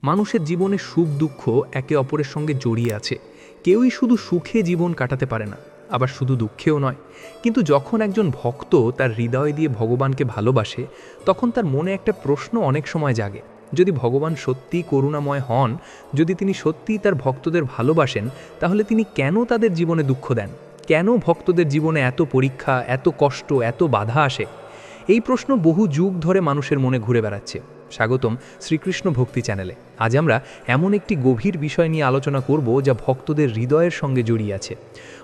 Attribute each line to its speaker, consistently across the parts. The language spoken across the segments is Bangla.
Speaker 1: মানুষের জীবনে সুখ দুঃখ একে অপরের সঙ্গে জড়িয়ে আছে। কেউই শুধু সুখে জীবন কাটাতে পারে না, আবার শুধু দুঃখেও নয়। কিন্তু যখন একজন ভক্ত তার হৃদয় দিয়ে ভগবানকে ভালোবাসে, তখন তার মনে একটা প্রশ্ন অনেক সময় জাগে। যদি ভগবান সত্যিই করুণাময় হন, যদি তিনি সত্যিই তার ভক্তদের ভালোবাসেন, তাহলে তিনি কেন তাদের জীবনে দুঃখ দেন? কেন ভক্তদের জীবনে এত পরীক্ষা, এত কষ্ট, এত বাধা আসে? এই প্রশ্ন বহু যুগ ধরে মানুষের মনে ঘুরে বেড়াচ্ছে। স্বাগতম শ্রীকৃষ্ণ ভক্তি চ্যানেলে। আজ আমরা এমন একটি গভীর বিষয় নিয়ে আলোচনা করব যা ভক্তদের হৃদয়ের সঙ্গে জড়িয়ে আছে।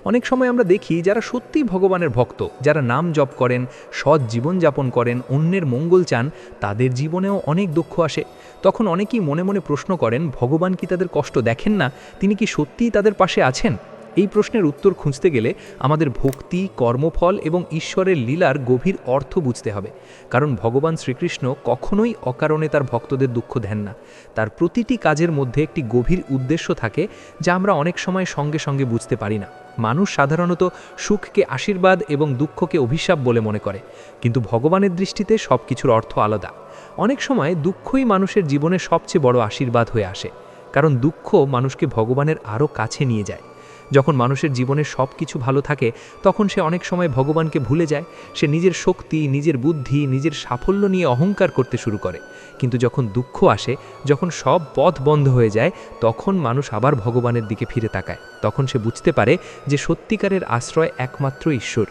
Speaker 1: অনেক সময় আমরা দেখি যারা সত্যিই ভগবানের ভক্ত, যারা নাম জপ করেন, সৎ জীবনযাপন করেন, অন্যের মঙ্গল চান, তাদের জীবনেও অনেক দুঃখ আসে। তখন অনেকেই মনে মনে প্রশ্ন করেন, ভগবান কি তাদের কষ্ট দেখেন না? তিনি কি সত্যিই তাদের পাশে আছেন? এই প্রশ্নের উত্তর খুঁজতে গেলে আমাদের ভক্তি, কর্মফল এবং ঈশ্বরের লীলার গভীর অর্থ বুঝতে হবে। কারণ ভগবান শ্রীকৃষ্ণ কখনোই অকারণে তার ভক্তদের দুঃখ দেন না। তার প্রতিটি কাজের মধ্যে একটি গভীর উদ্দেশ্য থাকে, যা আমরা অনেক সময় সঙ্গে সঙ্গে বুঝতে পারি না। মানুষ সাধারণত সুখকে আশীর্বাদ এবং দুঃখকে অভিশাপ বলে মনে করে, কিন্তু ভগবানের দৃষ্টিতে সব কিছুর অর্থ আলাদা। অনেক সময় দুঃখই মানুষের জীবনে সবচেয়ে বড় আশীর্বাদ হয়ে আসে, কারণ দুঃখ মানুষকে ভগবানের আরও কাছে নিয়ে যায়। যখন মানুষের জীবনে সব কিছু ভালো থাকে, তখন সে অনেক সময় ভগবানকে ভুলে যায়। সে নিজের শক্তি, নিজের বুদ্ধি, নিজের সাফল্য নিয়ে অহংকার করতে শুরু করে। কিন্তু যখন দুঃখ আসে, যখন সব পথ বন্ধ হয়ে যায়, তখন মানুষ আবার ভগবানের দিকে ফিরে তাকায়। তখন সে বুঝতে পারে যে সত্যিকারের আশ্রয় একমাত্র ঈশ্বর।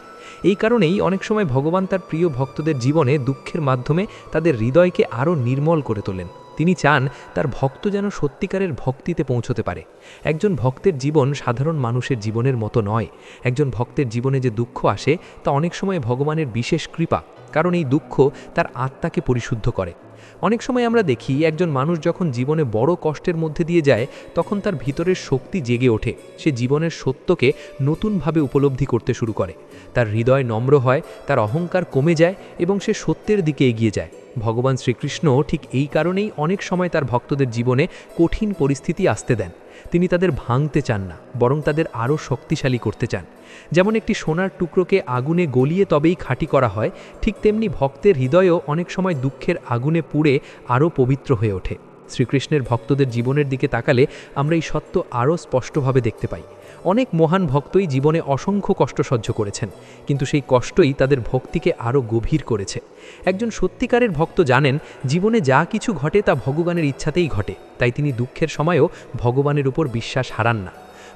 Speaker 1: এই কারণেই অনেক সময় ভগবান তার প্রিয় ভক্তদের জীবনে দুঃখের মাধ্যমে তাদের হৃদয়কে আরও নির্মল করে তোলেন। তিনি চান তার ভক্ত যেন সত্যিকারের ভক্তিতে পৌঁছতে পারে। একজন ভক্তের জীবন সাধারণ মানুষের জীবনের মতো নয়। একজন ভক্তের জীবনে যে দুঃখ আসে, তা অনেক সময় ভগবানের বিশেষ কৃপা, কারণ এই দুঃখ তার আত্মাকে পরিশুদ্ধ করে। অনেক সময় আমরা দেখি একজন মানুষ যখন জীবনে বড় কষ্টের মধ্যে দিয়ে যায়, তখন তার ভিতরের শক্তি জেগে ওঠে। সে জীবনের সত্যকে নতুনভাবে উপলব্ধি করতে শুরু করে। তার হৃদয় নম্র হয়, তার অহংকার কমে যায় এবং সে সত্যের দিকে এগিয়ে যায়। ভগবান শ্রীকৃষ্ণ ঠিক এই কারণেই অনেক সময় তার ভক্তদের জীবনে কঠিন পরিস্থিতি আসতে দেন। তিনি তাদের ভাঙতে চান না, বরং তাদের আরও শক্তিশালী করতে চান। যেমন একটি সোনার টুকরোকে আগুনে গলিয়ে তবেই খাঁটি করা হয়, ঠিক তেমনি ভক্তের হৃদয়ও অনেক সময় দুঃখের আগুনে পুড়ে আরও পবিত্র হয়ে ওঠে। শ্রীকৃষ্ণের ভক্তদের জীবনের দিকে তাকালে আমরা এই সত্য আরও স্পষ্টভাবে দেখতে পাই। অনেক মহান ভক্তই জীবনে অসংখ্য কষ্ট সহ্য করেছেন, কিন্তু সেই কষ্টই তাদের ভক্তিকে আরও গভীর করেছে। একজন সত্যিকারের ভক্ত জানেন, জীবনে যা কিছু ঘটে তা ভগবানের ইচ্ছাতেই ঘটে, তাই তিনি দুঃখের সময়ও ভগবানের উপর বিশ্বাস হারান না।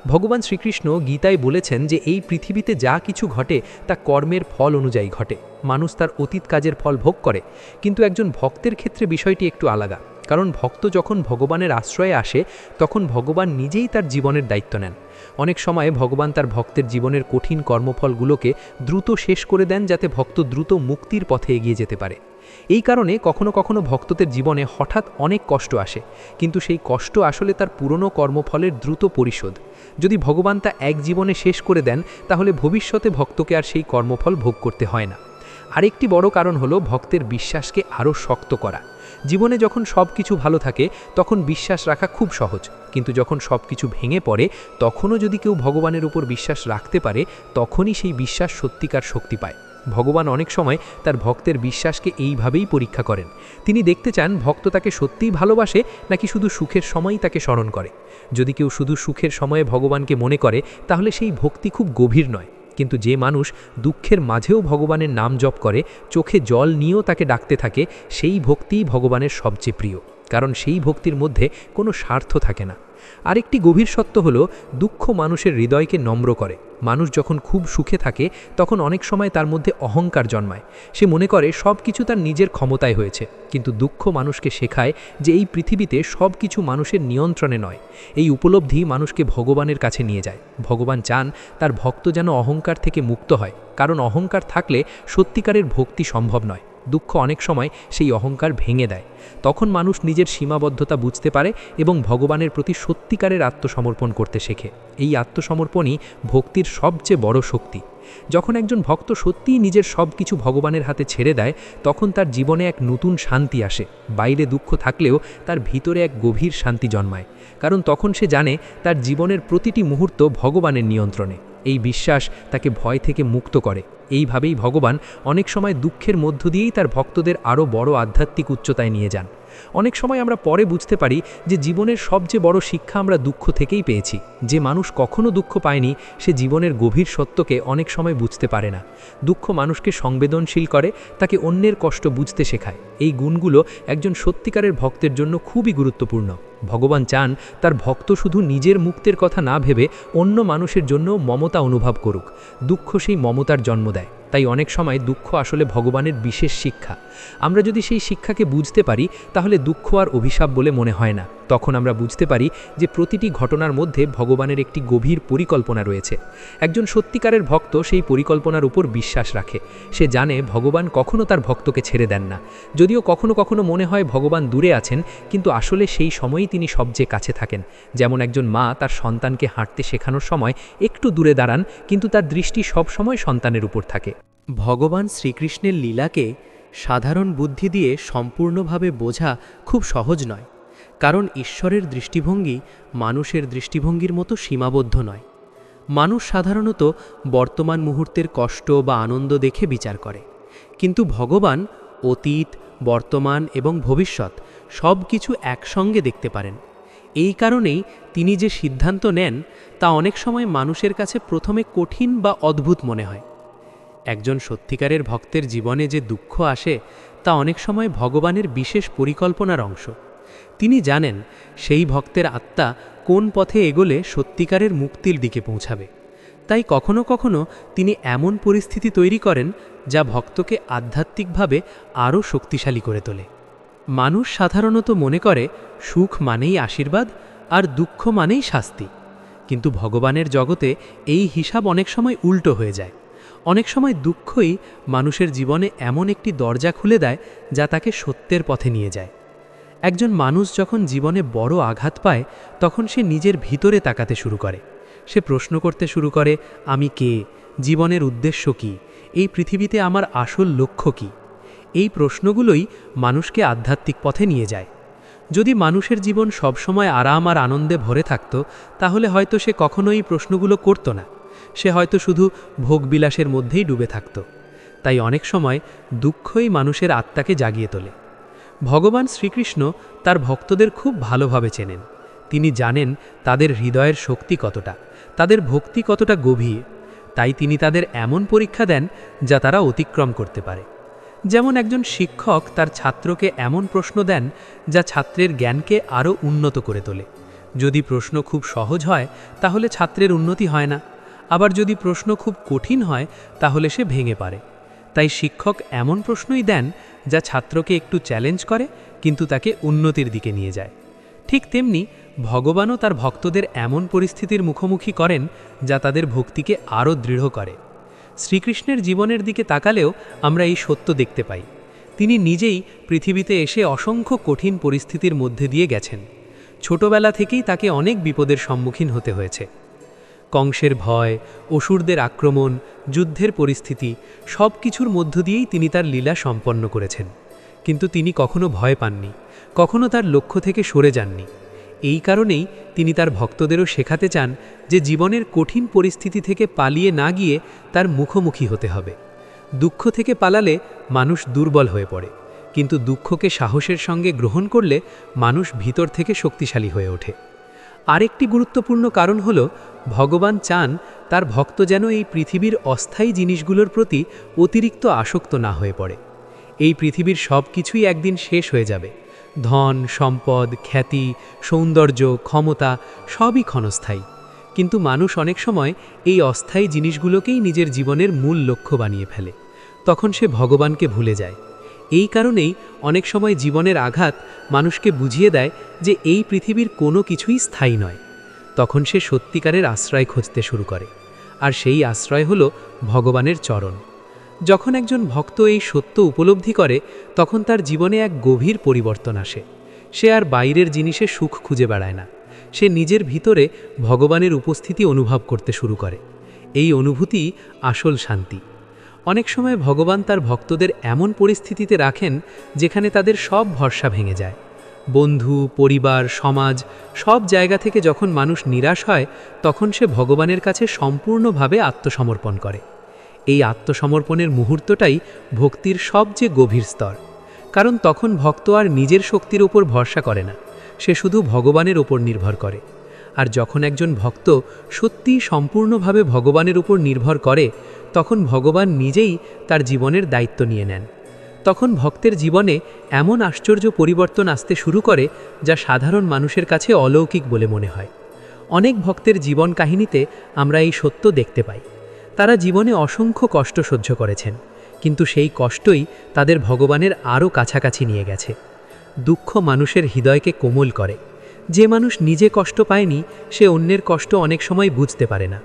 Speaker 1: ভগবান শ্রীকৃষ্ণ গীতায় বলেছেন যে এই পৃথিবীতে যা কিছু ঘটে তা কর্মের ফল অনুযায়ী ঘটে। মানুষ তার অতীত কাজের ফল ভোগ করে, কিন্তু একজন ভক্তের ক্ষেত্রে বিষয়টি একটু আলাদা। কারণ ভক্ত যখন ভগবানের আশ্রয়ে আসে, তখন ভগবান নিজেই তার জীবনের দায়িত্ব নেন। অনেক সময় ভগবান তার ভক্তের জীবনের কঠিন কর্মফলগুলোকে দ্রুত শেষ করে দেন, যাতে ভক্ত দ্রুত মুক্তির পথে এগিয়ে যেতে পারে। এই কারণে কখনো কখনো ভক্তদের জীবনে হঠাৎ অনেক কষ্ট আসে, কিন্তু সেই কষ্ট আসলে তার পুরনো কর্মফলের দ্রুত পরিশোধ। যদি ভগবান তা এক জীবনে শেষ করে দেন, তাহলে ভবিষ্যতে ভক্তকে আর সেই কর্মফল ভোগ করতে হয় না। আরেকটি বড় কারণ হলো ভক্তের বিশ্বাসকে আরও শক্ত করা। জীবনে যখন সব কিছু ভালো থাকে, তখন বিশ্বাস রাখা খুব সহজ, কিন্তু যখন সব কিছু ভেঙে পড়ে, তখনও যদি কেউ ভগবানের উপর বিশ্বাস রাখতে পারে, তখনই সেই বিশ্বাস সত্যিকার শক্তি পায়। ভগবান অনেক সময় তার ভক্তের বিশ্বাসকে এইভাবেই পরীক্ষা করেন। তিনি দেখতে চান ভক্ত তাকে সত্যিই ভালোবাসে, নাকি শুধু সুখের সময়ই তাকে স্মরণ করে। যদি কেউ শুধু সুখের সময়ে ভগবানকে মনে করে, তাহলে সেই ভক্তি খুব গভীর নয়। কিন্তু যে মানুষ দুঃখের মাঝেও ভগবানের নাম জপ করে, চোখে জল নিয়েও তাকে ডাকতে থাকে, সেই ভক্তিই ভগবানের সবচেয়ে প্রিয়, কারণ সেই ভক্তির মধ্যে কোনো স্বার্থ থাকে না। আরেকটি গভীর সত্য হলো, দুঃখ মানুষের হৃদয়কে নম্র করে। মানুষ যখন খুব সুখে থাকে, তখন অনেক সময় তার মধ্যে অহংকার জন্মায়। সে মনে করে সব কিছু তার নিজের ক্ষমতায় হয়েছে। কিন্তু দুঃখ মানুষকে শেখায় যে এই পৃথিবীতে সব কিছু মানুষের নিয়ন্ত্রণে নয়। এই উপলব্ধি মানুষকে ভগবানের কাছে নিয়ে যায়। ভগবান চান তার ভক্ত যেন অহংকার থেকে মুক্ত হয়, কারণ অহংকার থাকলে সত্যিকারের ভক্তি সম্ভব নয়। দুঃখ অনেক সময় সেই অহংকার ভেঙে দেয়। তখন মানুষ নিজের সীমাবদ্ধতা বুঝতে পারে এবং ভগবানের প্রতি সত্যিকারের আত্মসমর্পণ করতে শেখে। এই আত্মসমর্পণই ভক্তির সবচেয়ে বড় শক্তি। যখন একজন ভক্ত সত্যিই নিজের সব কিছু ভগবানের হাতে ছেড়ে দেয়, তখন তার জীবনে এক নতুন শান্তি আসে। বাইরে দুঃখ থাকলেও তার ভিতরে এক গভীর শান্তি জন্মায়, কারণ তখন সে জানে তার জীবনের প্রতিটি মুহূর্ত ভগবানের নিয়ন্ত্রণে। এই বিশ্বাস তাকে ভয় থেকে মুক্ত করে। এইভাবেই ভগবান অনেক সময় দুঃখের মধ্য দিয়েই তার ভক্তদের আরও বড় আধ্যাত্মিক উচ্চতায় নিয়ে যান। অনেক সময় আমরা পরে বুঝতে পারি যে জীবনের সবচেয়ে বড় শিক্ষা আমরা দুঃখ থেকেই পেয়েছি। যে মানুষ কখনো দুঃখ পায়নি সে জীবনের গভীর সত্যকে অনেক সময় বুঝতে পারে না। দুঃখ মানুষকে সংবেদনশীল করে, তাকে অন্যের কষ্ট বুঝতে শেখায়। এই গুণগুলো একজন সত্যিকারের ভক্তের জন্য খুবই গুরুত্বপূর্ণ। ভগবান চান তার ভক্ত শুধু নিজের মুক্তির কথা না ভেবে অন্য মানুষের জন্য মমতা অনুভব করুক। দুঃখ সেই মমতার জন্ম দেয়। তাই অনেক সময় দুঃখ আসলে ভগবানের বিশেষ শিক্ষা। আমরা যদি সেই শিক্ষাকে বুঝতে পারি তাহলে দুঃখ আর অভিশাপ বলে মনে হয় না। তখন আমরা বুঝতে পারি যে প্রতিটি ঘটনার মধ্যে ভগবানের একটি গভীর পরিকল্পনা রয়েছে। একজন সত্যিকারের ভক্ত সেই পরিকল্পনার উপর বিশ্বাস রাখে। সে জানে ভগবান কখনো তার ভক্তকে ছেড়ে দেন না। যদিও কখনো কখনো মনে হয় ভগবান দূরে আছেন, কিন্তু আসলে সেই সময়ই তিনি সবচেয়ে কাছে থাকেন। যেমন একজন মা তার সন্তানকে হাঁটতে শেখানোর সময় একটু দূরে দাঁড়ান, কিন্তু তার দৃষ্টি সবসময় সন্তানের উপর থাকে।
Speaker 2: ভগবান শ্রীকৃষ্ণের লীলাকে সাধারণ বুদ্ধি দিয়ে সম্পূর্ণভাবে বোঝা খুব সহজ নয়, কারণ ঈশ্বরের দৃষ্টিভঙ্গি মানুষের দৃষ্টিভঙ্গির মতো সীমাবদ্ধ নয়। মানুষ সাধারণত বর্তমান মুহূর্তের কষ্ট বা আনন্দ দেখে বিচার করে, কিন্তু ভগবান অতীত, বর্তমান এবং ভবিষ্যৎ সব কিছু একসঙ্গে দেখতে পারেন। এই কারণেই তিনি যে সিদ্ধান্ত নেন তা অনেক সময় মানুষের কাছে প্রথমে কঠিন বা অদ্ভুত মনে হয়। একজন সত্যিকারের ভক্তের জীবনে যে দুঃখ আসে তা অনেক সময় ভগবানের বিশেষ পরিকল্পনার অংশ। তিনি জানেন সেই ভক্তের আত্মা কোন পথে এগোলে সত্যিকারের মুক্তির দিকে পৌঁছাবে। তাই কখনো কখনো তিনি এমন পরিস্থিতি তৈরি করেন যা ভক্তকে আধ্যাত্মিকভাবে আরও শক্তিশালী করে তোলে। মানুষ সাধারণত মনে করে সুখ মানেই আশীর্বাদ আর দুঃখ মানেই শাস্তি, কিন্তু ভগবানের জগতে এই হিসাব অনেক সময় উল্টো হয়ে যায়। অনেক সময় দুঃখই মানুষের জীবনে এমন একটি দরজা খুলে দেয় যা তাকে সত্যের পথে নিয়ে যায়। একজন মানুষ যখন জীবনে বড় আঘাত পায় তখন সে নিজের ভিতরে তাকাতে শুরু করে। সে প্রশ্ন করতে শুরু করে, আমি কে, জীবনের উদ্দেশ্য কী, এই পৃথিবীতে আমার আসল লক্ষ্য কী। এই প্রশ্নগুলোই মানুষকে আধ্যাত্মিক পথে নিয়ে যায়। যদি মানুষের জীবন সবসময় আরাম আর আনন্দে ভরে থাকত তাহলে হয়তো সে কখনোই এই প্রশ্নগুলো করত না। সে হয়তো শুধু ভোগবিলাসের মধ্যেই ডুবে থাকত। তাই অনেক সময় দুঃখই মানুষের আত্মাকে জাগিয়ে তোলে। ভগবান শ্রীকৃষ্ণ তার ভক্তদের খুব ভালোভাবে চেনেন। তিনি জানেন তাদের হৃদয়ের শক্তি কতটা, তাদের ভক্তি কতটা গভীর। তাই তিনি তাদের এমন পরীক্ষা দেন যা তারা অতিক্রম করতে পারে। যেমন একজন শিক্ষক তার ছাত্রকে এমন প্রশ্ন দেন যা ছাত্রের জ্ঞানকে আরও উন্নত করে তোলে। যদি প্রশ্ন খুব সহজ হয় তাহলে ছাত্রের উন্নতি হয় না, আবার যদি প্রশ্ন খুব কঠিন হয় তাহলে সে ভেঙে পড়ে। তাই শিক্ষক এমন প্রশ্নই দেন যা ছাত্রকে একটু চ্যালেঞ্জ করে কিন্তু তাকে উন্নতির দিকে নিয়ে যায়। ঠিক তেমনি ভগবানও তার ভক্তদের এমন পরিস্থিতির মুখোমুখি করেন যা তাদের ভক্তিকে আরও দৃঢ় করে। শ্রীকৃষ্ণের জীবনের দিকে তাকালেও আমরা এই সত্য দেখতে পাই। তিনি নিজেই পৃথিবীতে এসে অসংখ্য কঠিন পরিস্থিতির মধ্যে দিয়ে গেছেন। ছোটবেলা থেকেই তাকে অনেক বিপদের সম্মুখীন হতে হয়েছে। কংসের ভয়, অসুরদের আক্রমণ, যুদ্ধের পরিস্থিতি সব কিছুর মধ্য দিয়েই তিনি তার লীলা সম্পন্ন করেছেন। কিন্তু তিনি কখনো ভয় পাননি, কখনো তার লক্ষ্য থেকে সরে যাননি। এই কারণেই তিনি তার ভক্তদেরও শেখাতে চান যে জীবনের কঠিন পরিস্থিতি থেকে পালিয়ে না গিয়ে তার মুখোমুখি হতে হবে। দুঃখ থেকে পালালে মানুষ দুর্বল হয়ে পড়ে, কিন্তু দুঃখকে সাহসের সঙ্গে গ্রহণ করলে মানুষ ভিতর থেকে শক্তিশালী হয়ে ওঠে। আরেকটি গুরুত্বপূর্ণ কারণ হল ভগবান চান তার ভক্ত যেন এই পৃথিবীর অস্থায়ী জিনিসগুলোর প্রতি অতিরিক্ত আসক্ত না হয়ে পড়ে। এই পৃথিবীর সব কিছুই একদিন শেষ হয়ে যাবে। ধন, সম্পদ, খ্যাতি, সৌন্দর্য, ক্ষমতা সবই ক্ষণস্থায়ী। কিন্তু মানুষ অনেক সময় এই অস্থায়ী জিনিসগুলোকেই নিজের জীবনের মূল লক্ষ্য বানিয়ে ফেলে। তখন সে ভগবানকে ভুলে যায়। এই কারণেই অনেক সময় জীবনের আঘাত মানুষকে বুঝিয়ে দেয় যে এই পৃথিবীর কোনো কিছুই স্থায়ী নয়। তখন সে সত্যিকারের আশ্রয় খুঁজতে শুরু করে, আর সেই আশ্রয় হলো ভগবানের চরণ। যখন একজন ভক্ত এই সত্য উপলব্ধি করে তখন তার জীবনে এক গভীর পরিবর্তন আসে। সে আর বাইরের জিনিসে সুখ খুঁজে বেড়ায় না, সে নিজের ভিতরে ভগবানের উপস্থিতি অনুভব করতে শুরু করে। এই অনুভূতি আসল শান্তি। অনেক সময় ভগবান তার ভক্তদের এমন পরিস্থিতিতে রাখেন যেখানে তাদের সব ভরসা ভেঙে যায়। বন্ধু, পরিবার, সমাজ সব জায়গা থেকে যখন মানুষ নিরাশ হয় তখন সে ভগবানের কাছে সম্পূর্ণভাবে আত্মসমর্পণ করে। এই আত্মসমর্পণের মুহূর্তটাই ভক্তির সবচেয়ে গভীর স্তর। কারণ তখন ভক্ত আর নিজের শক্তির উপর ভরসা করে না, সে শুধু ভগবানের উপর নির্ভর করে। আর যখন একজন ভক্ত সত্যিই সম্পূর্ণভাবে ভগবানের উপর নির্ভর করে, তখন ভগবান নিজেই তার জীবনের দায়িত্ব নিয়ে নেন। তখন ভক্তের জীবনে এমন আশ্চর্য পরিবর্তন আসতে শুরু করে যা সাধারণ মানুষের কাছে অলৌকিক বলে মনে হয়। অনেক ভক্তের জীবন কাহিনীতে আমরা এই সত্য দেখতে পাই। তারা জীবনে অসংখ্য কষ্ট সহ্য করেছেন, কিন্তু সেই কষ্টই তাদের ভগবানের আরও কাছাকাছি নিয়ে গেছে। দুঃখ মানুষের হৃদয়কে কোমল করে। যে মানুষ নিজে কষ্ট পায়নি, সে অন্যের কষ্ট অনেক সময় বুঝতে পারে না,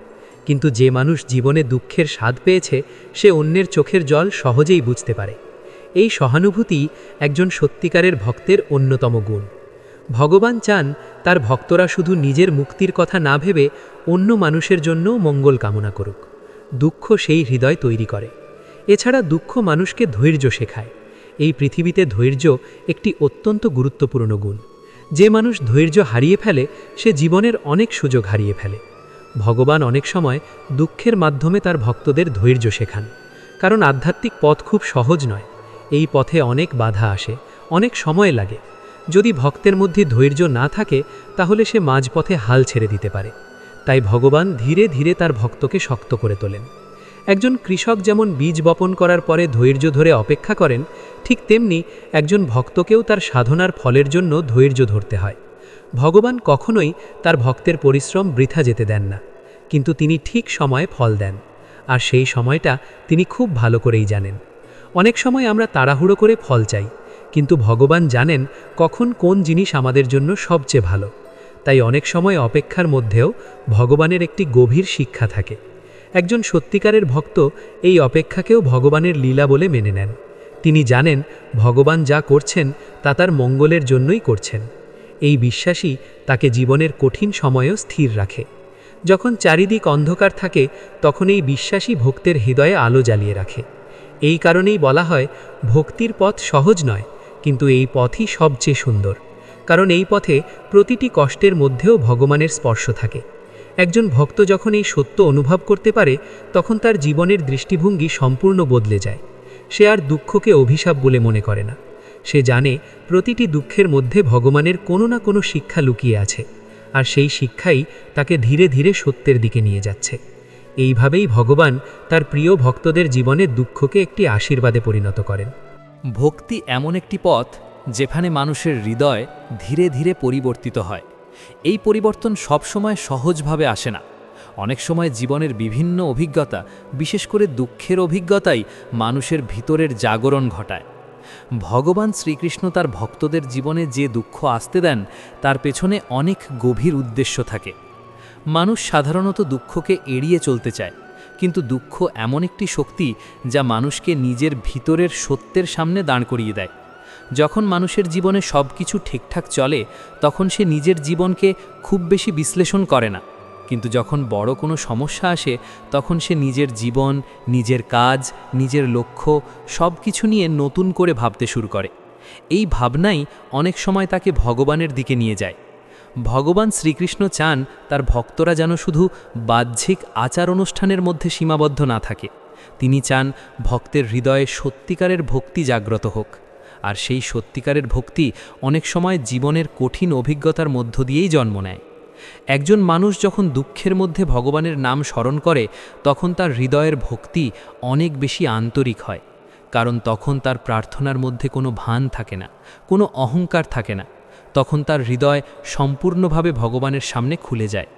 Speaker 2: কিন্তু যে মানুষ জীবনে দুঃখের স্বাদ পেয়েছে, সে অন্যের চোখের জল সহজেই বুঝতে পারে। এই সহানুভূতি একজন সত্যিকারের ভক্তের অন্যতম গুণ। ভগবান চান তার ভক্তরা শুধু নিজের মুক্তির কথা না ভেবে অন্য মানুষের জন্য মঙ্গল কামনা করুক। দুঃখ সেই হৃদয় তৈরি করে। এছাড়া দুঃখ মানুষকে ধৈর্য শেখায়। এই পৃথিবীতে ধৈর্য একটি অত্যন্ত গুরুত্বপূর্ণ গুণ। যে মানুষ ধৈর্য হারিয়ে ফেলে, সে জীবনের অনেক সুযোগ হারিয়ে ফেলে। ভগবান অনেক সময় দুঃখের মাধ্যমে তার ভক্তদের ধৈর্য শেখান, কারণ আধ্যাত্মিক পথ খুব সহজ নয়। এই পথে অনেক বাধা আসে, অনেক সময় লাগে। যদি ভক্তের মধ্যে ধৈর্য না থাকে, তাহলে সে মাঝপথে হাল ছেড়ে দিতে পারে। তাই ভগবান ধীরে ধীরে তার ভক্তকে শক্ত করে তোলেন। একজন কৃষক যেমন বীজ বপন করার পরে ধৈর্য ধরে অপেক্ষা করেন, ঠিক তেমনি একজন ভক্তকেও তার সাধনার ফলের জন্য ধৈর্য ধরতে হয়। ভগবান কখনোই তার ভক্তের পরিশ্রম বৃথা যেতে দেন না, কিন্তু তিনি ঠিক সময়ে ফল দেন। আর সেই সময়টা তিনি খুব ভালো করেই জানেন। অনেক সময় আমরা তাড়াহুড়ো করে ফল চাই, কিন্তু ভগবান জানেন কখন কোন জিনিস আমাদের জন্য সবচেয়ে ভালো। তাই অনেক সময় অপেক্ষার মধ্যেও ভগবানের একটি গভীর শিক্ষা থাকে। একজন সত্যিকারের ভক্ত এই অপেক্ষাকেও ভগবানের লীলা বলে মেনে নেন। তিনি জানেন ভগবান যা করছেন তা তার মঙ্গলের জন্যই করছেন। এই বিশ্বাসই তাকে জীবনের কঠিন সময়েও স্থির রাখে। যখন চারিদিক অন্ধকার থাকে, তখন এই বিশ্বাসই ভক্তের হৃদয়ে আলো জ্বালিয়ে রাখে। এই কারণেই বলা হয়, ভক্তির পথ সহজ নয়, কিন্তু এই পথই সবচেয়ে সুন্দর। কারণ এই পথে প্রতিটি কষ্টের মধ্যেও ভগবানের স্পর্শ থাকে। একজন ভক্ত যখন এই সত্য অনুভব করতে পারে, তখন তার জীবনের দৃষ্টিভঙ্গি সম্পূর্ণ বদলে যায়। সে আর দুঃখকে অভিশাপ বলে মনে করে না। সে জানে প্রতিটি দুঃখের মধ্যে ভগবানের কোনো না কোনো শিক্ষা লুকিয়ে আছে, আর সেই শিক্ষাই তাকে ধীরে ধীরে সত্যের দিকে নিয়ে যাচ্ছে। এইভাবেই ভগবান তার প্রিয় ভক্তদের জীবনের দুঃখকে একটি আশীর্বাদে পরিণত করেন।
Speaker 3: ভক্তি এমন একটি পথ যেখানে মানুষের হৃদয় ধীরে ধীরে পরিবর্তিত হয়। এই পরিবর্তন সবসময় সহজভাবে আসে না। অনেক সময় জীবনের বিভিন্ন অভিজ্ঞতা, বিশেষ করে দুঃখের অভিজ্ঞতাই মানুষের ভিতরের জাগরণ ঘটায়। ভগবান শ্রীকৃষ্ণ তার ভক্তদের জীবনে যে দুঃখ আসতে দেন, তার পেছনে অনেক গভীর উদ্দেশ্য থাকে। মানুষ সাধারণত দুঃখকে এড়িয়ে চলতে চায়, কিন্তু দুঃখ এমন একটি শক্তি যা মানুষকে নিজের ভিতরের সত্যের সামনে দাঁড় করিয়ে দেয়। যখন মানুষের জীবনে সব কিছু ঠিকঠাক চলে, তখন সে নিজের জীবনকে খুব বেশি বিশ্লেষণ করে না, কিন্তু যখন বড় কোনো সমস্যা আসে, তখন সে নিজের জীবন, নিজের কাজ, নিজের লক্ষ্য সব কিছু নিয়ে নতুন করে ভাবতে শুরু করে। এই ভাবনাই অনেক সময় তাকে ভগবানের দিকে নিয়ে যায়। ভগবান শ্রীকৃষ্ণ চান তার ভক্তরা যেন শুধু বাহ্যিক আচার অনুষ্ঠানের মধ্যে সীমাবদ্ধ না থাকে। তিনি চান ভক্তের হৃদয়ে সত্যিকারের ভক্তি জাগ্রত হোক। আর সেই সত্যিকারের ভক্তি অনেক সময় জীবনের কঠিন অভিজ্ঞতার মধ্য দিয়েই জন্ম নেয়। একজন মানুষ যখন দুঃখের মধ্যে ভগবানের নাম স্মরণ করে, তখন তার হৃদয়ের ভক্তি অনেক বেশি আন্তরিক হয়। কারণ তখন তার প্রার্থনার মধ্যে কোনো ভান থাকে না, কোনো অহংকার থাকে না। তখন তার হৃদয় সম্পূর্ণভাবে ভগবানের সামনে খুলে যায়।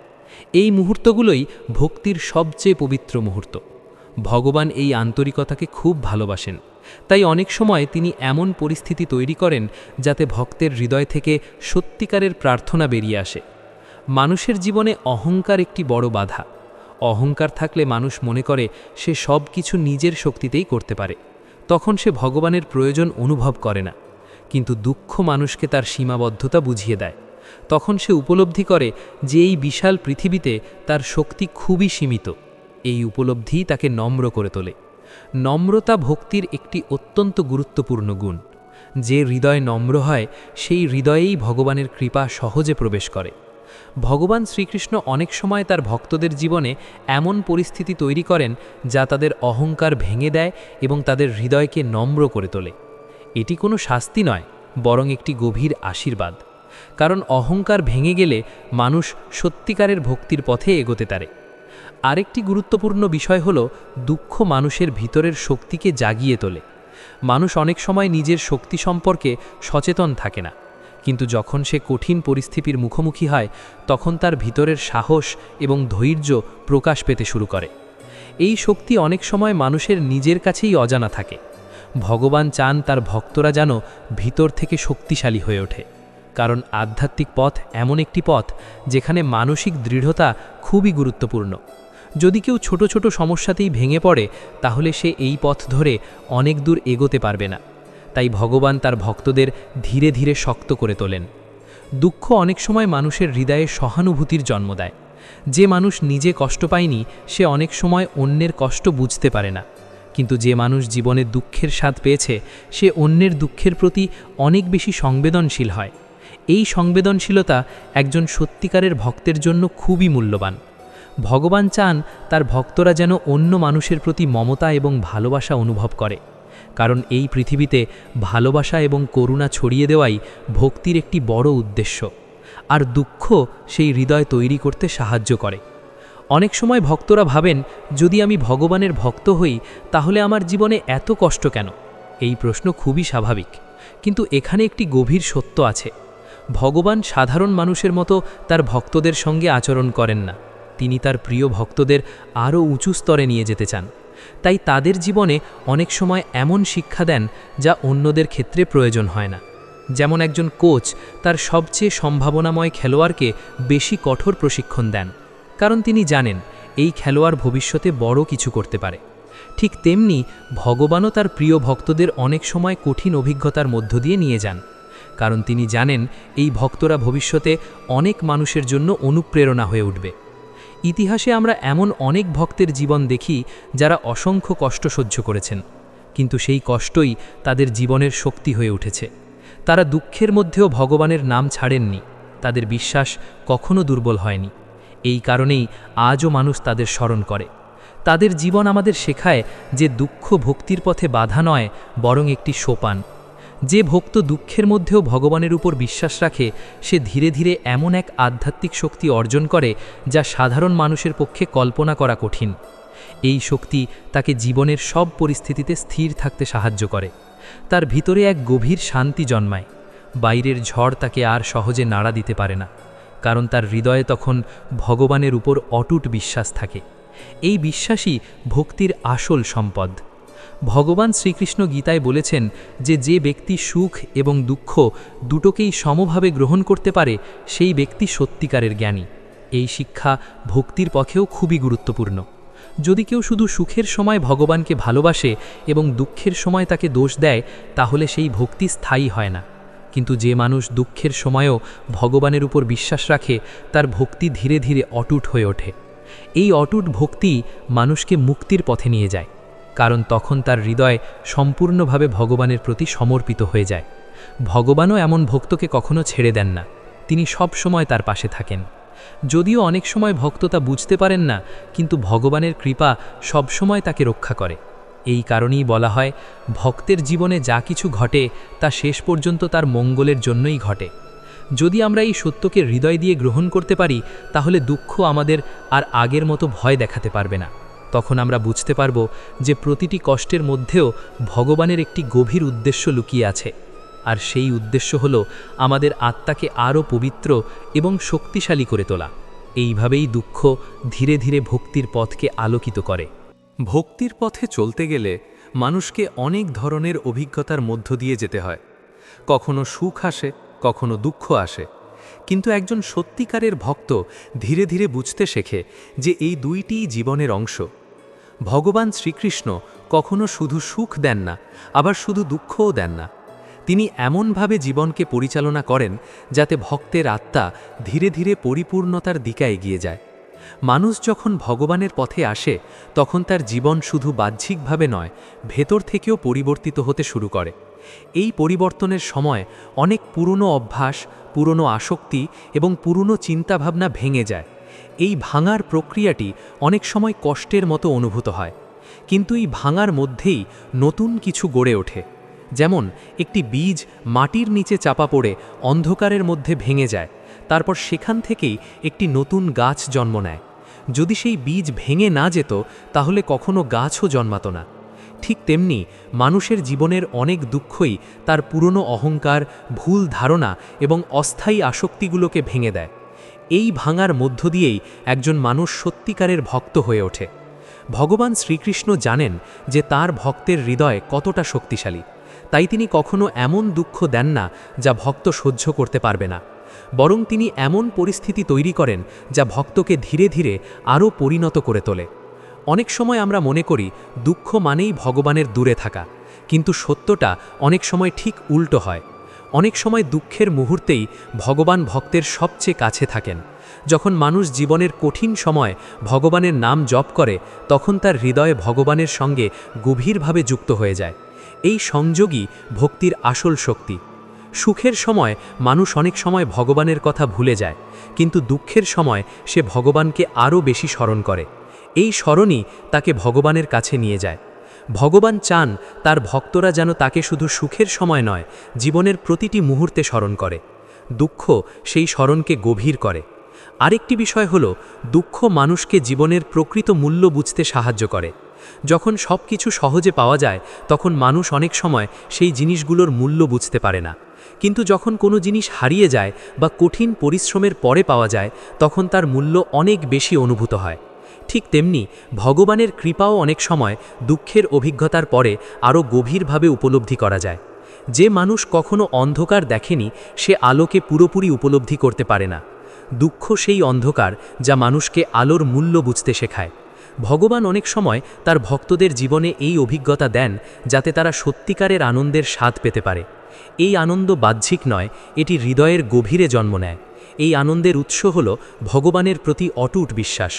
Speaker 3: এই মুহূর্তগুলোই ভক্তির সবচেয়ে পবিত্র মুহূর্ত। ভগবান এই আন্তরিকতাকে খুব ভালোবাসেন। তাই অনেক সময় তিনি এমন পরিস্থিতি তৈরি করেন যাতে ভক্তের হৃদয় থেকে সত্যিকারের প্রার্থনা বেরিয়ে আসে। মানুষের জীবনে অহংকার একটি বড় বাধা। অহংকার থাকলে মানুষ মনে করে সে সব কিছু নিজের শক্তিতেই করতে পারে। তখন সে ভগবানের প্রয়োজন অনুভব করে না। কিন্তু দুঃখ মানুষকে তার সীমাবদ্ধতা বুঝিয়ে দেয়। তখন সে উপলব্ধি করে যে এই বিশাল পৃথিবীতে তার শক্তি খুবই সীমিত। এই উপলব্ধিই তাকে নম্র করে তোলে। নম্রতা ভক্তির একটি অত্যন্ত গুরুত্বপূর্ণ গুণ। যে হৃদয় নম্র হয়, সেই হৃদয়েই ভগবানের কৃপা সহজে প্রবেশ করে। ভগবান শ্রীকৃষ্ণ অনেক সময় তার ভক্তদের জীবনে এমন পরিস্থিতি তৈরি করেন যা তাদের অহংকার ভেঙে দেয় এবং তাদের হৃদয়কে নম্র করে তোলে। এটি কোনো শাস্তি নয়, বরং একটি গভীর আশীর্বাদ। কারণ অহংকার ভেঙে গেলে মানুষ সত্যিকারের ভক্তির পথে এগোতে পারে। আরেকটি গুরুত্বপূর্ণ বিষয় হল দুঃখ মানুষের ভিতরের শক্তিকে জাগিয়ে তোলে। মানুষ অনেক সময় নিজের শক্তি সম্পর্কে সচেতন থাকে না, কিন্তু যখন সে কঠিন পরিস্থিতির মুখোমুখি হয় তখন তার ভিতরের সাহস এবং ধৈর্য প্রকাশ পেতে শুরু করে। এই শক্তি অনেক সময় মানুষের নিজের কাছেই অজানা থাকে। ভগবান চান তার ভক্তরা যেন ভিতর থেকে শক্তিশালী হয়ে ওঠে, কারণ আধ্যাত্মিক পথ এমন একটি পথ যেখানে মানসিক দৃঢ়তা খুবই গুরুত্বপূর্ণ। যদি কেউ ছোট ছোট সমস্যাতেই ভেঙে পড়ে তাহলে সে এই পথ ধরে অনেক দূর এগোতে পারবে না। তাই ভগবান তার ভক্তদের ধীরে ধীরে শক্ত করে তোলেন। দুঃখ অনেক সময় মানুষের হৃদয়ে সহানুভূতির জন্ম দেয়। যে মানুষ নিজে কষ্ট পায়নি সে অনেক সময় অন্যের কষ্ট বুঝতে পারে না, কিন্তু যে মানুষ জীবনে দুঃখের স্বাদ পেয়েছে সে অন্যের দুঃখের প্রতি অনেক বেশি সংবেদনশীল হয়। এই সংবেদনশীলতা একজন সত্যিকারের ভক্তের জন্য খুবই মূল্যবান। ভগবান চান তার ভক্তরা যেন অন্য মানুষের প্রতি মমতা এবং ভালোবাসা অনুভব করে, কারণ এই পৃথিবীতে ভালোবাসা এবং করুণা ছড়িয়ে দেওয়াই ভক্তির একটি বড় উদ্দেশ্য। আর দুঃখ সেই হৃদয় তৈরি করতে সাহায্য করে। অনেক সময় ভক্তরা ভাবেন, যদি আমি ভগবানের ভক্ত হই তাহলে আমার জীবনে এত কষ্ট কেন? এই প্রশ্ন খুবই স্বাভাবিক, কিন্তু এখানে একটি গভীর সত্য আছে। ভগবান সাধারণ মানুষের মতো তার ভক্তদের সঙ্গে আচরণ করেন না। তিনি তার প্রিয় ভক্তদের আরও উঁচু স্তরে নিয়ে যেতে চান। তাই তাদের জীবনে অনেক সময় এমন শিক্ষা দেন যা অন্যদের ক্ষেত্রে প্রয়োজন হয় না। যেমন একজন কোচ তার সবচেয়ে সম্ভাবনাময় খেলোয়াড়কে বেশি কঠোর প্রশিক্ষণ দেন, কারণ তিনি জানেন এই খেলোয়াড় ভবিষ্যতে বড় কিছু করতে পারে। ঠিক তেমনি ভগবানও তার প্রিয় ভক্তদের অনেক সময় কঠিন অভিজ্ঞতার মধ্য দিয়ে নিয়ে যান, কারণ তিনি জানেন এই ভক্তরা ভবিষ্যতে অনেক মানুষের জন্য অনুপ্রেরণা হয়ে উঠবে। ইতিহাসে আমরা এমন অনেক ভক্তের জীবন দেখি যারা অসংখ্য কষ্ট সহ্য করেছেন, কিন্তু সেই কষ্টই তাদের জীবনের শক্তি হয়ে উঠেছে। তারা দুঃখের মধ্যেও ভগবানের নাম ছাড়েননি, তাদের বিশ্বাস কখনো দুর্বল হয়নি। এই কারণেই আজও মানুষ তাদের স্মরণ করে। তাদের জীবন আমাদের শেখায় যে দুঃখ ভক্তির পথে বাধা নয়, বরং একটি সোপান। যে ভক্ত দুঃখের মধ্যেও ভগবানের উপর বিশ্বাস রাখে সে ধীরে ধীরে এমন এক আধ্যাত্মিক শক্তি অর্জন করে যা সাধারণ মানুষের পক্ষে কল্পনা করা কঠিন। এই শক্তি তাকে জীবনের সব পরিস্থিতিতে স্থির থাকতে সাহায্য করে। তার ভিতরে এক গভীর শান্তি জন্মায়। বাইরের ঝড় তাকে আর সহজে নাড়া দিতে পারে না, কারণ তার হৃদয়ে তখন ভগবানের উপর অটুট বিশ্বাস থাকে। এই বিশ্বাসই ভক্তির আসল সম্পদ। ভগবান শ্রীকৃষ্ণ গীতায় বলেছেন যে ব্যক্তি সুখ এবং দুঃখ দুটোকেই সমভাবে গ্রহণ করতে পারে সেই ব্যক্তি সত্যিকারের জ্ঞানী। এই শিক্ষা ভক্তির পক্ষেও খুবই গুরুত্বপূর্ণ। যদি কেউ শুধু সুখের সময় ভগবানকে ভালোবাসে এবং দুঃখের সময় তাকে দোষ দেয় তাহলে সেই ভক্তি স্থায়ী হয় না। কিন্তু যে মানুষ দুঃখের সময়ও ভগবানের উপর বিশ্বাস রাখে তার ভক্তি ধীরে ধীরে অটুট হয়ে ওঠে। এই অটুট ভক্তি মানুষকে মুক্তির পথে নিয়ে যায়, কারণ তখন তার হৃদয় সম্পূর্ণভাবে ভগবানের প্রতি সমর্পিত হয়ে যায়। ভগবানও এমন ভক্তকে কখনো ছেড়ে দেন না, তিনি সব সময় তার পাশে থাকেন। যদিও অনেক সময় ভক্ত তা বুঝতে পারেন না, কিন্তু ভগবানের কৃপা সবসময় তাকে রক্ষা করে। এই কারণেই বলা হয়, ভক্তের জীবনে যা কিছু ঘটে তা শেষ পর্যন্ত তার মঙ্গলের জন্যই ঘটে। যদি আমরা এই সত্যকে হৃদয় দিয়ে গ্রহণ করতে পারি তাহলে দুঃখ আমাদের আর আগের মতো ভয় দেখাতে পারবে না। তখন আমরা বুঝতে পারব যে প্রতিটি কষ্টের মধ্যেও ভগবানের একটি গভীর উদ্দেশ্য লুকিয়ে আছে, আর সেই উদ্দেশ্য হল আমাদের আত্মাকে আরও পবিত্র এবং শক্তিশালী করে তোলা। এইভাবেই দুঃখ ধীরে ধীরে ভক্তির পথকে আলোকিত করে।
Speaker 1: ভক্তির পথে চলতে গেলে মানুষকে অনেক ধরনের অভিজ্ঞতার মধ্য দিয়ে যেতে হয়। কখনো সুখ আসে, কখনো দুঃখ আসে, কিন্তু একজন সত্যিকারের ভক্ত ধীরে ধীরে বুঝতে শেখে যে এই দুইটিই জীবনের অংশ। ভগবান শ্রীকৃষ্ণ কখনো শুধু সুখ দেন না, আবার শুধু দুঃখও দেন না। তিনি এমনভাবে জীবনকে পরিচালনা করেন যাতে ভক্তের আত্মা ধীরে ধীরে পরিপূর্ণতার দিকে এগিয়ে যায়। মানুষ যখন ভগবানের পথে আসে তখন তার জীবন শুধু বাহ্যিকভাবে নয়, ভেতর থেকেও পরিবর্তিত হতে শুরু করে। এই পরিবর্তনের সময় অনেক পুরনো অভ্যাস, পুরনো আসক্তি এবং পুরনো চিন্তাভাবনা ভেঙে যায়। এই ভাঙার প্রক্রিয়াটি অনেক সময় কষ্টের মতো অনুভূত হয়, কিন্তু এই ভাঙার মধ্যেই নতুন কিছু গড়ে ওঠে।
Speaker 2: যেমন একটি বীজ মাটির নিচে চাপা পড়ে অন্ধকারের মধ্যে ভেঙে যায়, তারপর সেখান থেকেই একটি নতুন গাছ জন্ম নেয়। যদি সেই বীজ ভেঙে না যেত তাহলে কখনো গাছও জন্মাতো না। ঠিক তেমনি মানুষের জীবনের অনেক দুঃখই তার পুরনো অহংকার, ভুল ধারণা এবং অস্থায়ী আসক্তিগুলোকে ভেঙে দেয়। এই ভাঙার মধ্য দিয়েই একজন মানুষ সত্যিকারের ভক্ত হয়ে ওঠে। ভগবান শ্রীকৃষ্ণ জানেন যে তার ভক্তের হৃদয় কতটা শক্তিশালী, তাই তিনি কখনো এমন দুঃখ দেন না যা ভক্ত সহ্য করতে পারবে না, বরং তিনি এমন পরিস্থিতি তৈরি করেন যা ভক্তকে ধীরে ধীরে আরও পরিণত করে তোলে। অনেক সময় আমরা মনে করি দুঃখ মানেই ভগবানের দূরে থাকা, কিন্তু সত্যটা অনেক সময় ঠিক উল্টো হয়। অনেক সময় দুঃখের মুহূর্তেই ভগবান ভক্তের সবচেয়ে কাছে থাকেন। যখন মানুষ জীবনের কঠিন সময় ভগবানের নাম জপ করে, তখন তার হৃদয়ে ভগবানের সঙ্গে গভীরভাবে যুক্ত হয়ে যায়। এই সংযোগই ভক্তির আসল শক্তি। সুখের সময় মানুষ অনেক সময় ভগবানের কথা ভুলে যায়, কিন্তু দুঃখের সময় সে ভগবানকে আরও বেশি স্মরণ করে। এই স্মরণই তাকে ভগবানের কাছে নিয়ে যায়। ভগবান চান তার ভক্তরা যেন তাকে শুধু সুখের সময় নয়, জীবনের প্রতিটি মুহূর্তে স্মরণ করে। দুঃখ সেই স্মরণকে গভীর করে। আরেকটি বিষয় হলো, দুঃখ মানুষকে জীবনের প্রকৃত মূল্য বুঝতে সাহায্য করে। যখন সব কিছু সহজে পাওয়া যায়, তখন মানুষ অনেক সময় সেই জিনিসগুলোর মূল্য বুঝতে পারে না। কিন্তু যখন কোনো জিনিস হারিয়ে যায় বা কঠিন পরিশ্রমের পরে পাওয়া যায়, তখন তার মূল্য অনেক বেশি অনুভূত হয়। ঠিক তেমনি ভগবানের কৃপাও অনেক সময় দুঃখের অভিজ্ঞতার পরে আরও গভীরভাবে উপলব্ধি করা যায়। যে মানুষ কখনো অন্ধকার দেখেনি, সে আলোকে পুরোপুরি উপলব্ধি করতে পারে না। দুঃখ সেই অন্ধকার যা মানুষকে আলোর মূল্য বুঝতে শেখায়। ভগবান অনেক সময় তার ভক্তদের জীবনে এই অভিজ্ঞতা দেন, যাতে তারা সত্যিকারের আনন্দের স্বাদ পেতে পারে। এই আনন্দ বাহ্যিক নয়, এটি হৃদয়ের গভীরে জন্ম নেয়। এই আনন্দের উৎস হল ভগবানের প্রতি অটুট বিশ্বাস।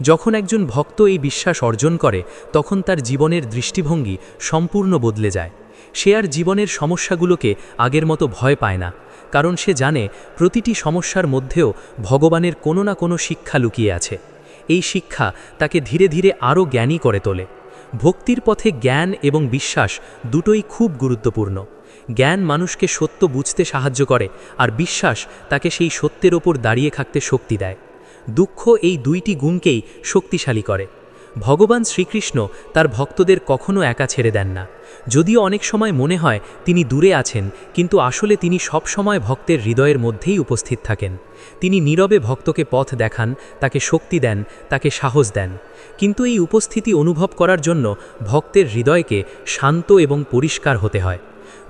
Speaker 2: যখন একজন ভক্ত এই বিশ্বাস অর্জন করে, তখন তার জীবনের দৃষ্টিভঙ্গি সম্পূর্ণ বদলে যায়। সে আর জীবনের সমস্যাগুলোকে আগের মতো ভয় পায় না, কারণ সে জানে প্রতিটি সমস্যার মধ্যেও ভগবানের কোনো না কোনো শিক্ষা লুকিয়ে আছে। এই শিক্ষা তাকে ধীরে ধীরে আরও জ্ঞানী করে তোলে। ভক্তির পথে জ্ঞান এবং বিশ্বাস দুটোই খুব গুরুত্বপূর্ণ। জ্ঞান মানুষকে সত্য বুঝতে সাহায্য করে, আর বিশ্বাস তাকে সেই সত্যের ওপর দাঁড়িয়ে থাকতে শক্তি দেয়। দুঃখ এই দুইটি গুণকেই শক্তিশালী করে। ভগবান শ্রীকৃষ্ণ তার ভক্তদের কখনো একা ছেড়ে দেন না। যদিও অনেক সময় মনে হয় তিনি দূরে আছেন, কিন্তু আসলে তিনি সব সময় ভক্তের হৃদয়ের মধ্যেই উপস্থিত থাকেন। তিনি নীরবে ভক্তকে পথ দেখান, তাকে শক্তি দেন, তাকে সাহস দেন। কিন্তু এই উপস্থিতি অনুভব করার জন্য ভক্তের হৃদয়কে শান্ত এবং পরিষ্কার হতে হয়।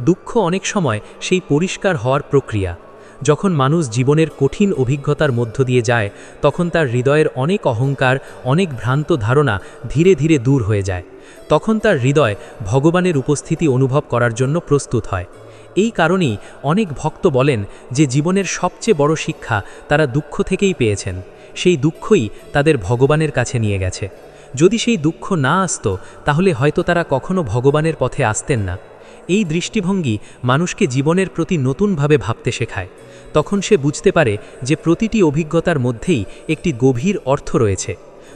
Speaker 2: দুঃখ অনেক সময় সেই পরিষ্কার হওয়ার প্রক্রিয়া। যখন মানুষ জীবনের কঠিন অভিজ্ঞতার মধ্য দিয়ে যায়, তখন তার হৃদয়ের অনেক অহংকার, অনেক ভ্রান্ত ধারণা ধীরে ধীরে দূর হয়ে যায়। তখন তার হৃদয় ভগবানের উপস্থিতি অনুভব করার জন্য প্রস্তুত হয়। এই কারণেই অনেক ভক্ত বলেন যে জীবনের সবচেয়ে বড় শিক্ষা তারা দুঃখ থেকেই পেয়েছেন। সেই দুঃখই তাদের ভগবানের কাছে নিয়ে গেছে। যদি সেই দুঃখ না আসতো, তাহলে হয়তো তারা কখনো ভগবানের পথে আসতেন না। এই দৃষ্টিভঙ্গি মানুষকে জীবনের প্রতি নতুনভাবে ভাবতে শেখায়। তখন সে বুঝতে পারে যে প্রতিটি অভিজ্ঞতার মধ্যেই একটি গভীর অর্থ রয়েছে।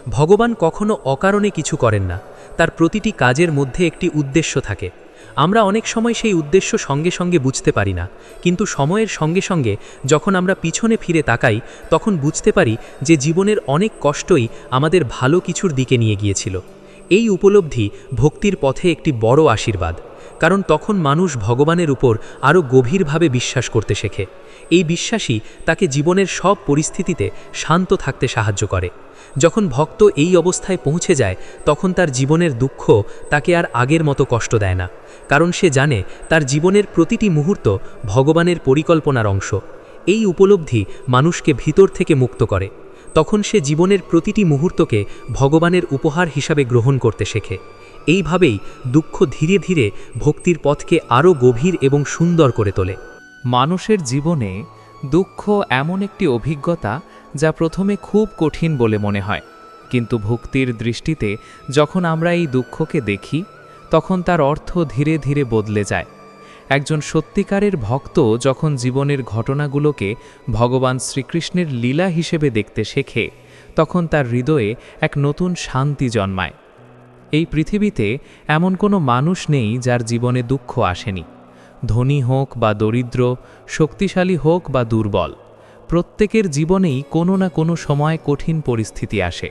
Speaker 2: ভগবান কখনো অকারণে কিছু করেন না, তার প্রতিটি কাজের মধ্যে একটি উদ্দেশ্য থাকে। আমরা অনেক সময় সেই উদ্দেশ্য সঙ্গে সঙ্গে বুঝতে পারি না, কিন্তু সময়ের সঙ্গে সঙ্গে যখন আমরা পিছনে ফিরে তাকাই, তখন বুঝতে পারি যে জীবনের অনেক কষ্টই আমাদের ভালো কিছুর দিকে নিয়ে গিয়েছিল। এই উপলব্ধি ভক্তির পথে একটি বড় আশীর্বাদ, কারণ তখন মানুষ ভগবানের উপর আরও গভীরভাবে বিশ্বাস করতে শেখে। এই বিশ্বাসই তাকে জীবনের সব পরিস্থিতিতে শান্ত থাকতে সাহায্য করে। যখন ভক্ত এই অবস্থায় পৌঁছে যায়, তখন তার জীবনের দুঃখ তাকে আর আগের মতো কষ্ট দেয় না, কারণ সে জানে তার জীবনের প্রতিটি মুহূর্ত ভগবানের পরিকল্পনার অংশ। এই উপলব্ধি মানুষকে ভিতর থেকে মুক্ত করে। তখন সে জীবনের প্রতিটি মুহূর্তকে ভগবানের উপহার হিসাবে গ্রহণ করতে শেখে। এইভাবেই দুঃখ ধীরে ধীরে ভক্তির পথকে আরও গভীর এবং সুন্দর করে তোলে।
Speaker 3: মানুষের জীবনে দুঃখ এমন একটি অভিজ্ঞতা যা প্রথমে খুব কঠিন বলে মনে হয়, কিন্তু ভক্তির দৃষ্টিতে যখন আমরা এই দুঃখকে দেখি, তখন তার অর্থ ধীরে ধীরে বদলে যায়। একজন সত্যিকারের ভক্ত যখন জীবনের ঘটনাগুলোকে ভগবান শ্রীকৃষ্ণের লীলা হিসেবে দেখতে শেখে, তখন তার হৃদয়ে এক নতুন শান্তি জন্মায়। এই পৃথিবীতে এমন কোনো মানুষ নেই যার জীবনে দুঃখ আসেনি। ধনী হোক বা দরিদ্র, শক্তিশালী হোক বা দুর্বল, প্রত্যেকের জীবনেই কোনো না কোনো সময় কঠিন পরিস্থিতি আসে।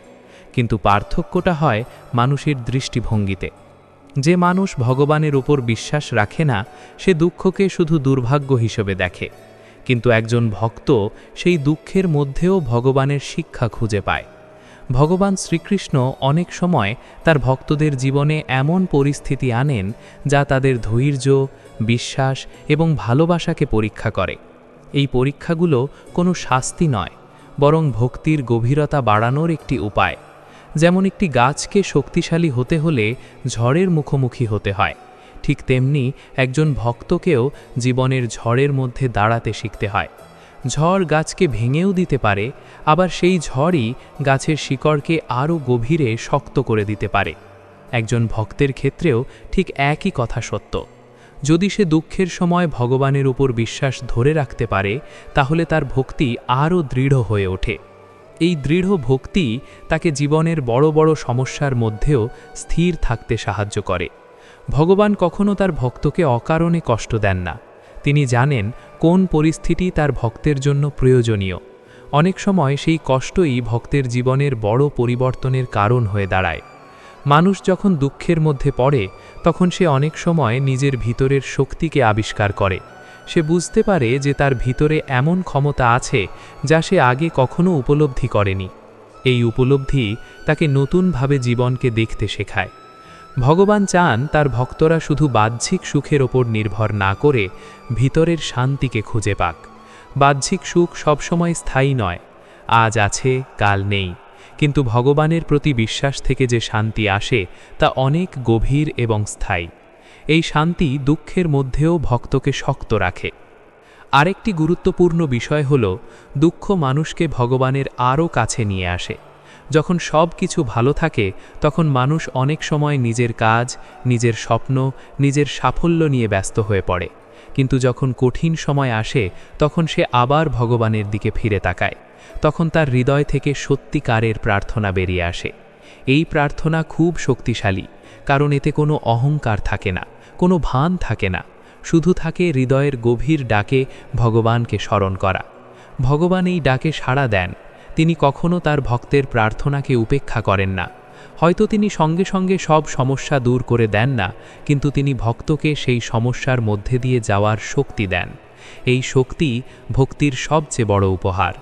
Speaker 3: কিন্তু পার্থক্যটা হয় মানুষের দৃষ্টিভঙ্গিতে। যে মানুষ ভগবানের উপর বিশ্বাস রাখে না, সে দুঃখকে শুধু দুর্ভাগ্য হিসেবে দেখে। কিন্তু একজন ভক্ত সেই দুঃখের মধ্যেও ভগবানের শিক্ষা খুঁজে পায়। ভগবান শ্রীকৃষ্ণ অনেক সময় তার ভক্তদের জীবনে এমন পরিস্থিতি আনেন যা তাদের ধৈর্য, বিশ্বাস এবং ভালোবাসাকে পরীক্ষা করে। এই পরীক্ষাগুলো কোনো শাস্তি নয়, বরং ভক্তির গভীরতা বাড়ানোর একটি উপায়। যেমন একটি গাছকে শক্তিশালী হতে হলে ঝড়ের মুখোমুখি হতে হয়, ঠিক তেমনি একজন ভক্তকেও জীবনের ঝড়ের মধ্যে দাঁড়াতে শিখতে হয়। ঝড় গাছকে ভেঙেও দিতে পারে, আবার সেই ঝড়ই গাছের শিকড়কে আরও গভীরে শক্ত করে দিতে পারে। একজন ভক্তের ক্ষেত্রেও ঠিক একই কথা সত্য। যদি সে দুঃখের সময় ভগবানের উপর বিশ্বাস ধরে রাখতে পারে, তাহলে তার ভক্তি আরও দৃঢ় হয়ে ওঠে। এই দৃঢ় ভক্তি তাকে জীবনের বড় বড় সমস্যার মধ্যেও স্থির থাকতে সাহায্য করে। ভগবান কখনো তার ভক্তকে অকারণে কষ্ট দেন না। তিনি জানেন কোন পরিস্থিতি তার ভক্তের জন্য প্রয়োজনীয়। অনেক সময় সেই কষ্টই ভক্তের জীবনের বড় পরিবর্তনের কারণ হয়ে দাঁড়ায়। মানুষ যখন দুঃখের মধ্যে পড়ে, তখন সে অনেক সময় নিজের ভিতরের শক্তিকে আবিষ্কার করে। সে বুঝতে পারে যে তার ভিতরে এমন ক্ষমতা আছে যা সে আগে কখনো উপলব্ধি করেনি। এই উপলব্ধি তাকে নতুনভাবে জীবনকে দেখতে শেখায়। ভগবান চান তার ভক্তরা শুধু বাহ্যিক সুখের ওপর নির্ভর না করে ভিতরের শান্তিকে খুঁজে পাক। বাহ্যিক সুখ সবসময় স্থায়ী নয়, আজ আছে কাল নেই, কিন্তু ভগবানের প্রতি বিশ্বাস থেকে যে শান্তি আসে তা অনেক গভীর এবং স্থায়ী। এই শান্তি দুঃখের মধ্যেও ভক্তকে শক্ত রাখে। আরেকটি গুরুত্বপূর্ণ বিষয় হল, দুঃখ মানুষকে ভগবানের আরও কাছে নিয়ে আসে। যখন সব কিছু ভালো থাকে, তখন মানুষ অনেক সময় নিজের কাজ, নিজের স্বপ্ন, নিজের সাফল্য নিয়ে ব্যস্ত হয়ে পড়ে। কিন্তু যখন কঠিন সময় আসে, তখন সে আবার ভগবানের দিকে ফিরে তাকায়। তখন তার হৃদয় থেকে সত্যিকারের প্রার্থনা বেরিয়ে আসে। এই প্রার্থনা খুব শক্তিশালী, কারণ এতে কোনো অহংকার থাকে না, কোনো ভান থাকে না, শুধু থাকে হৃদয়ের গভীর ডাকে ভগবানকে স্মরণ করা। ভগবান এই ডাকে সাড়া দেন। তিনি কখনো তার ভক্তের প্রার্থনাকে উপেক্ষা করেন না। হয়তো তিনি সঙ্গে সঙ্গে সব সমস্যা দূর করে দেন না, কিন্তু তিনি ভক্তকে সেই সমস্যার মধ্যে দিয়ে যাওয়ার শক্তি দেন। এই শক্তি ভক্তির সবচেয়ে বড় উপহার।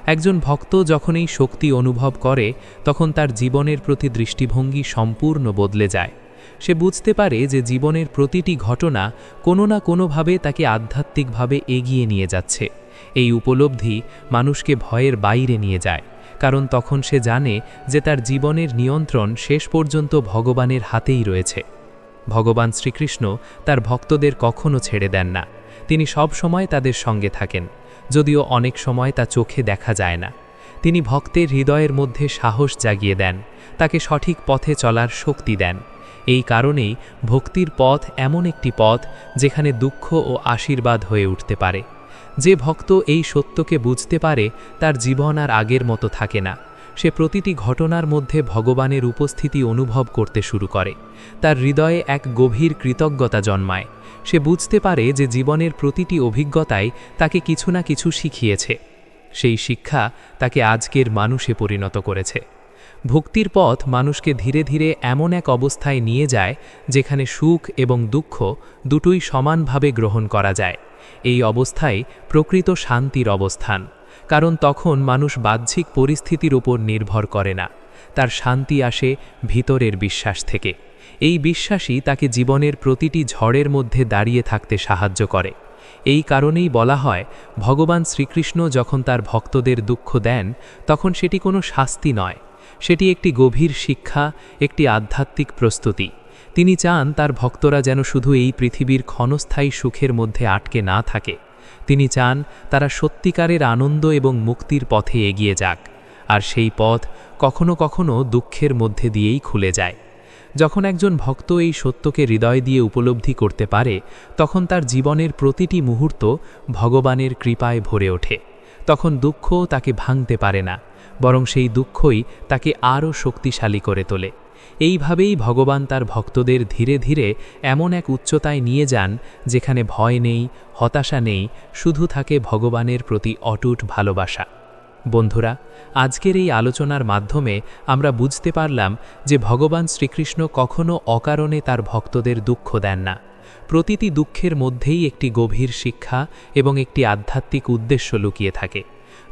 Speaker 3: একজন ভক্ত যখন এই শক্তি অনুভব করে, তখন তার জীবনের প্রতি দৃষ্টিভঙ্গি সম্পূর্ণ বদলে যায়। সে বুঝতে পারে যে জীবনের প্রতিটি ঘটনা কোনো না কোনোভাবে তাকে আধ্যাত্মিকভাবে এগিয়ে নিয়ে যাচ্ছে। এই উপলব্ধি মানুষকে ভয়ের বাইরে নিয়ে যায়, কারণ তখন সে জানে যে তার জীবনের নিয়ন্ত্রণ শেষ পর্যন্ত ভগবানের হাতেই রয়েছে। ভগবান শ্রীকৃষ্ণ তার ভক্তদের কখনো ছেড়ে দেন না। তিনি সব সময় তাদের সঙ্গে থাকেন, যদিও অনেক সময় তা চোখে দেখা যায় না। তিনি ভক্তের হৃদয়ের মধ্যে সাহস জাগিয়ে দেন, তাকে সঠিক পথে চলার শক্তি দেন। এই কারণেই ভক্তির পথ এমন একটি পথ যেখানে দুঃখ ও আশীর্বাদ হয়ে উঠতে পারে। যে ভক্ত এই সত্যকে বুঝতে পারে, তার জীবন আর আগের মতো থাকে না। সে প্রতিটি ঘটনার মধ্যে ভগবানের উপস্থিতি অনুভব করতে শুরু করে। তার হৃদয়ে এক গভীর কৃতজ্ঞতা জন্মায়। সে বুঝতে পারে যে জীবনের প্রতিটি অভিজ্ঞতাই তাকে কিছু না কিছু শিখিয়েছে। সেই শিক্ষা তাকে আজকের মানুষে পরিণত করেছে। ভক্তির পথ মানুষকে ধীরে ধীরে এমন এক অবস্থায় নিয়ে যায় যেখানে সুখ এবং দুঃখ দুটোই সমানভাবে গ্রহণ করা যায়। এই অবস্থায় প্রকৃত শান্তির অবস্থান, কারণ তখন মানুষ বাহ্যিক পরিস্থিতির উপর নির্ভর করে না। তার শান্তি আসে ভিতরের বিশ্বাস থেকে। এই বিশ্বাসই তাকে জীবনের প্রতিটি ঝড়ের মধ্যে দাঁড়িয়ে থাকতে সাহায্য করে। এই কারণেই বলা হয়, ভগবান শ্রীকৃষ্ণ যখন তার ভক্তদের দুঃখ দেন, তখন সেটি কোনো শাস্তি নয়, সেটি একটি গভীর শিক্ষা, একটি আধ্যাত্মিক প্রস্তুতি। তিনি চান তার ভক্তরা যেন শুধু এই পৃথিবীর ক্ষণস্থায়ী সুখের মধ্যে আটকে না থাকে। তিনি চান তারা সত্যিকারের আনন্দ এবং মুক্তির পথে এগিয়ে যাক, আর সেই পথ কখনো কখনো দুঃখের মধ্যে দিয়েই খুলে যায়। যখন একজন ভক্ত এই সত্যকে হৃদয় দিয়ে উপলব্ধি করতে পারে, তখন তার জীবনের প্রতিটি মুহূর্ত ভগবানের কৃপায় ভরে ওঠে। তখন দুঃখ তাকে ভাঙতে পারে না, বরং সেই দুঃখই তাকে আরও শক্তিশালী করে তোলে।
Speaker 2: এইভাবেই ভগবান তার ভক্তদের ধীরে ধীরে এমন এক উচ্চতায় নিয়ে যান যেখানে ভয় নেই, হতাশা নেই, শুধু থাকে ভগবানের প্রতি অটুট ভালোবাসা। বন্ধুরা, আজকের এই আলোচনার মাধ্যমে আমরা বুঝতে পারলাম যে ভগবান শ্রীকৃষ্ণ কখনো অকারণে তার ভক্তদের দুঃখ দেন না। প্রতিটি দুঃখের মধ্যেই একটি গভীর শিক্ষা এবং একটি আধ্যাত্মিক উদ্দেশ্য লুকিয়ে থাকে।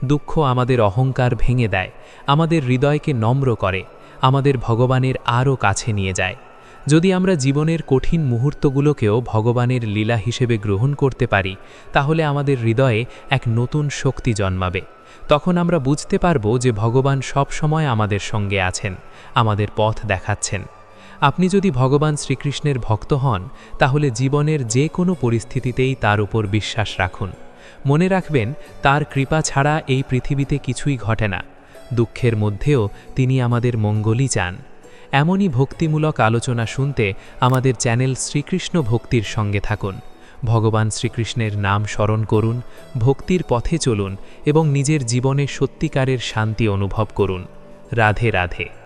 Speaker 2: দুঃখ আমাদের অহংকার ভেঙে দেয়, আমাদের হৃদয়কে নম্র করে, আমাদের ভগবানের আরও কাছে নিয়ে যায়। যদি আমরা জীবনের কঠিন মুহূর্তগুলোকেও ভগবানের লীলা হিসেবে গ্রহণ করতে পারি, তাহলে আমাদের হৃদয়ে এক নতুন শক্তি জন্মাবে। তখন আমরা বুঝতে পারব যে ভগবান সব সময় আমাদের সঙ্গে আছেন, আমাদের পথ দেখাচ্ছেন। আপনি যদি ভগবান শ্রীকৃষ্ণের ভক্ত হন, তাহলে জীবনের যে কোনো পরিস্থিতিতেই তার উপর বিশ্বাস রাখুন। মনে রাখবেন, তার কৃপা ছাড়া এই পৃথিবীতে কিছুই ঘটে না। দুঃখের মধ্যেও তিনি আমাদের মঙ্গলই চান। এমনই ভক্তিমূলক আলোচনা শুনতে আমাদের চ্যানেল শ্রীকৃষ্ণ ভক্তির সঙ্গে থাকুন। ভগবান শ্রীকৃষ্ণের নাম স্মরণ করুন, ভক্তির পথে চলুন এবং নিজের জীবনে সত্যিকারের শান্তি অনুভব করুন। রাধে রাধে।